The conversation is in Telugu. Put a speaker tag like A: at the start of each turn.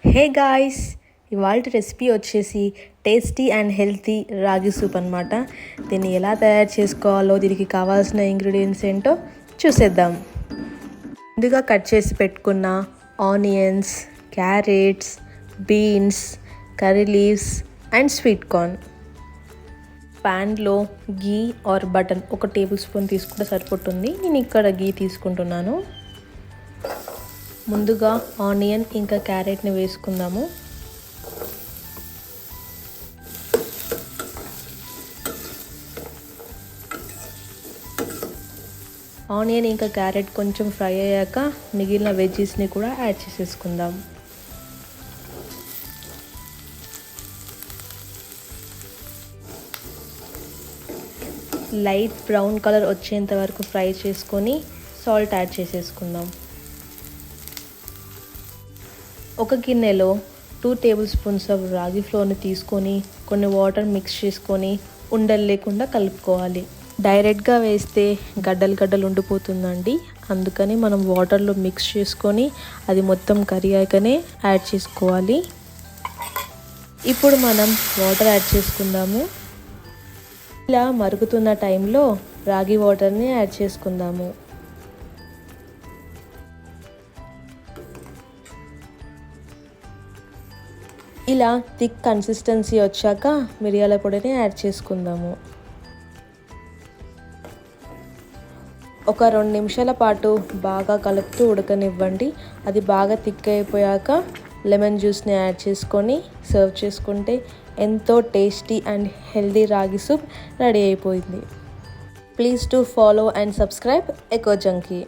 A: హే గాయ్స్, ఇవాళ రెసిపీ వచ్చేసి టేస్టీ అండ్ హెల్తీ రాగి సూప్ అనమాట. దీన్ని ఎలా తయారు చేసుకోవాలో, దీనికి కావాల్సిన ఇంగ్రీడియంట్స్ ఏంటో చూసేద్దాం. ముందుగా కట్ చేసి పెట్టుకున్న onions, carrots, beans, curry leaves and sweet corn. ప్యాన్లో ghee or butter 1 tablespoon తీసుకుంటే సరిపోతుంది. నేను ఇక్కడ గీ తీసుకుంటున్నాను. ముందుగా ఆనియన్ ఇంకా క్యారెట్ని వేసుకుందాము. ఆనియన్ ఇంకా క్యారెట్ కొంచెం ఫ్రై అయ్యాక మిగిలిన వెజ్జెస్ని కూడా యాడ్ చేసేసుకుందాం. లైట్ బ్రౌన్ కలర్ వచ్చేంత వరకు ఫ్రై చేసుకొని సాల్ట్ యాడ్ చేసేసుకుందాం. ఒక గిన్నెలో 2 టేబుల్ స్పూన్స్ ఆఫ్ రాగి ఫ్లోర్ని తీసుకొని కొన్ని వాటర్ మిక్స్ చేసుకొని ఉండలు లేకుండా కలుపుకోవాలి. డైరెక్ట్గా వేస్తే గడ్డలు ఉండిపోతుందండి. అందుకని మనం వాటర్లో మిక్స్ చేసుకొని అది మొత్తం కరిగాకనే యాడ్ చేసుకోవాలి. ఇప్పుడు మనం వాటర్ యాడ్ చేసుకుందాము. ఇలా మరుగుతున్న టైంలో రాగి వాటర్ని యాడ్ చేసుకుందాము. ఇలా థిక్ కన్సిస్టెన్సీ వచ్చాక మిరియాల పొడిని యాడ్ చేసుకుందాము. ఒక 2 నిమిషాల పాటు బాగా కలుపుతూ ఉడకనివ్వండి. అది బాగా థిక్ అయిపోయాక లెమన్ జ్యూస్ని యాడ్ చేసుకొని సర్వ్ చేసుకుంటే ఎంతో tasty and healthy ragi soup ready అయిపోయింది. Please to follow and subscribe Eco junky.